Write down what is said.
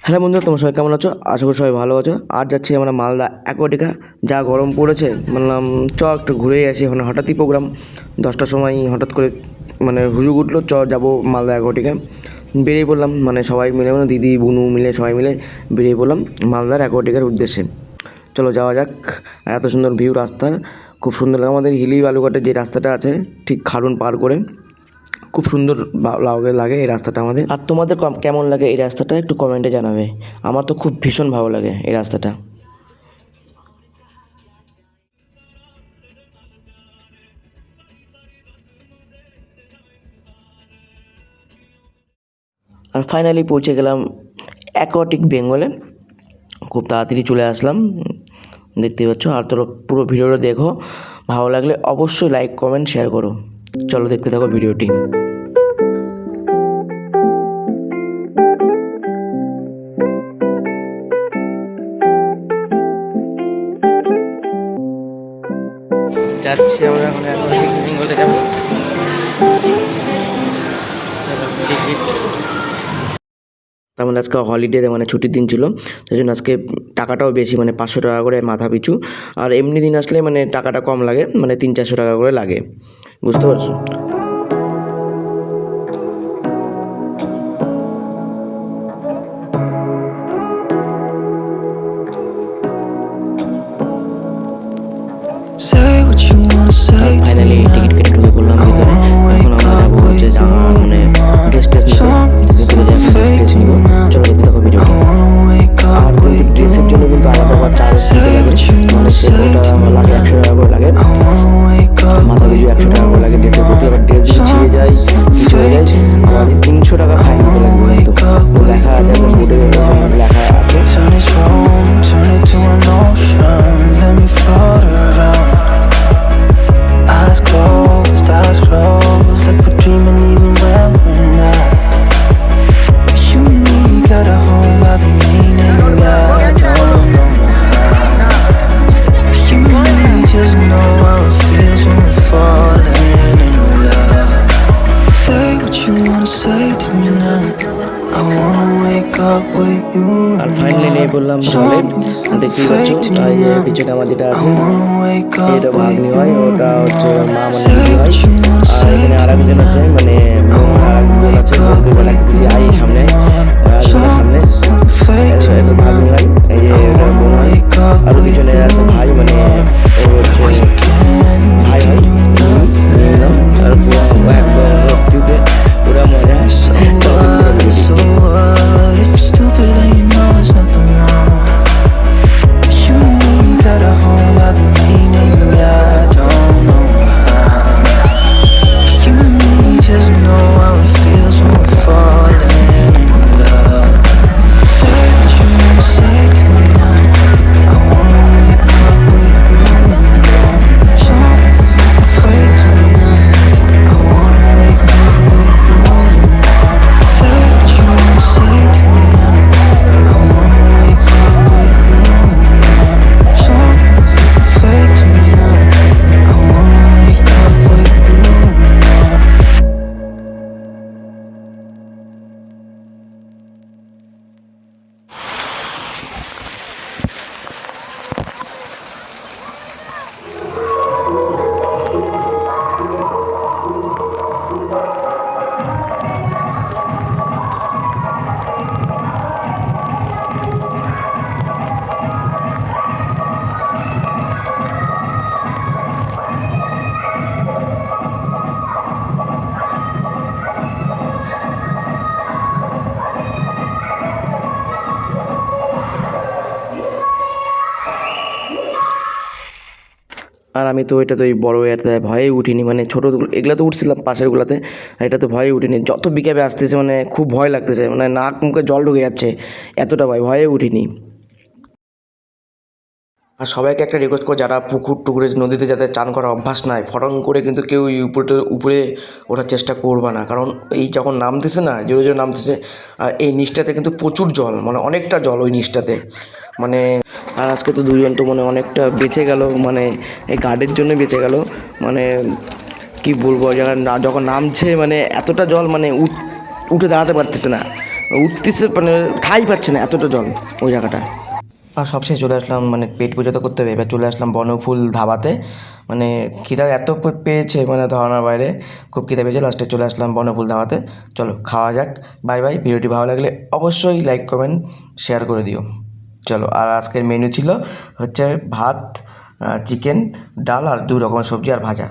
Hello বন্ধুরা, তোমরা সবাই কেমন আছো? আশা করি সবাই ভালো আছো। আজ যাচ্ছি আমরা মালদা অ্যাকোয়াটিকা। যা গরম পড়েছে, বললাম একটু ঘুরেই আসি। ওখানে হঠাৎই প্রোগ্রাম 10টার সময় হঠাৎ করে হুজুগ উঠলো, যাবো মালদা অ্যাকোয়াটিকা। বেরিয়ে পড়লাম, সবাই মিলে দিদি বুনু মিলে সবাই মিলে বেরিয়ে পড়লাম মালদার অ্যাকোয়াটিকার উদ্দেশ্যে। চলো যাওয়া যাক। এত সুন্দর ভিউ রাস্তার, খুব সুন্দর লাগে। আমাদের হিলি বালুঘাটের যে রাস্তাটা আছে ঠিক খারুন পার করে, খুব সুন্দর লাগে এই রাস্তাটা আমাদের। আর তোমাদের কেমন লাগে এই রাস্তাটা একটু কমেন্টে জানাবে। আমার তো খুব ভীষণ ভালো লাগে এই রাস্তাটা। আর ফাইনালি পৌঁছে গেলাম অ্যাকোয়াটিক বেঙ্গলে। খুব তাড়াতাড়ি চলে আসলাম, দেখতেই পাচ্ছ। আর তোর পুরো ভিডিওটা দেখো, ভালো লাগলে অবশ্যই লাইক কমেন্ট শেয়ার করো। চলো দেখতে থাকো ভিডিওটি। যাচ্ছি আমরা এখন অ্যাকোয়াটিক বেঙ্গলে যাবো। তার আজকে হলিডে, ছুটির দিন ছিল, সেই জন্য আজকে টাকাটাও বেশি, 500 টাকা করে মাথা পিছু। আর এমনি দিন আসলে টাকাটা কম লাগে, 300-400 টাকা করে লাগে, বুঝতে পারছো। ফাইনালি টিকিট কেটে ঢুকে পড়লাম ভিতরে। এখন আমরা যাবো হচ্ছে ড্রেস টেস নিবো। চলো দেখতে থাকো ভিডিওটি। আর ড্রেসের জন্য কিন্তু আলাদা আবার চার্জ দিতে লাগে, সেটা লাগে 100 টাকা করে লাগে, মাথা পিছু 100 টাকা করে লাগে ড্রেসের প্রতি। আবার ড্রেস যদি ছিঁড়ে যায়, কিছু হয়ে যায়, আমাদের 300 টাকা ফাইন দিতে লাগবে। তো লেখা আছে, বোর্ডে লেখা আছে। Eyes closed, like we're dreaming even when we're not. You and me got a whole lot of meaning, I don't know how. You and me just know how it feels when we're falling in love. Say what you wanna say to me now, I wanna wake up with you. আর finally নিয়ে বললাম জলে, দেখতেই পাচ্ছ। পিছনে আমার যেটা আছে এটা ভাগ্নি হয়, ওটা হচ্ছে মা দিদি হয়। আর এখানে আরেকজন আছে, আরেকজন আছে আই সামনে, সামনে এটা ভাগ্নি হয়, এই যে এটা বোন হয়। আর পিছনে আছে ভাই, ও হচ্ছে ভাই হয়। আর পুরো একদম বস্তিতে পুরো মজা। আর আমি তো ওই বড় এতে ভয়ে উঠিনি, ছোটো এগুলো তো উঠছিলাম পাশেরগুলোতে, আর এটা তো ভয়ে উঠিনি। যত বিকেপে আসতেছে খুব ভয় লাগতেছে, নাক মুখে জল ঢুকে যাচ্ছে, এতটা ভয়ে উঠিনি। আর সবাইকে একটা রিকোয়েস্ট করো, যারা পুকুর টুকুরে নদীতে যাতে চান করার অভ্যাস নাই, ফটং করে কিন্তু কেউ উপরে ওঠার চেষ্টা করবা না। কারণ এই যখন নামতেছে না, জোরে জোরে নামতেছে, আর এই নিচটাতে কিন্তু প্রচুর জল, অনেকটা জল ওই নিচটাতে। আর আজকে তো দুজন তো অনেকটা বেঁচে গেল, এই গার্ডের জন্য বেঁচে গেল। কি বলবো, যখন নামছে এতটা জল উঠে দাঁড়াতে পারতেছে না, উঠতেছে মানে ঠাই পাচ্ছে না, এতটা জল ওই জায়গাটা। আর সবশেষে চলে আসলাম, মানে পেট পূজা তো করতে হবে, এবার চলে আসলাম বনফুল ধাবাতে। মানে খিদা এত পেয়েছে, মানে ধারণার বাইরে, খুব খিদা পেয়েছে। লাস্টে চলে আসলাম বনফুল ধাবাতে। চলো খাওয়া যাক। Bye bye. ভিডিওটি ভালো লাগলে অবশ্যই লাইক কমেন্ট শেয়ার করে দিও। চলো। আর আজকের মেনু ছিল হচ্ছে ভাত, চিকেন, ডাল আর 2 রকমের সবজি আর ভাজা।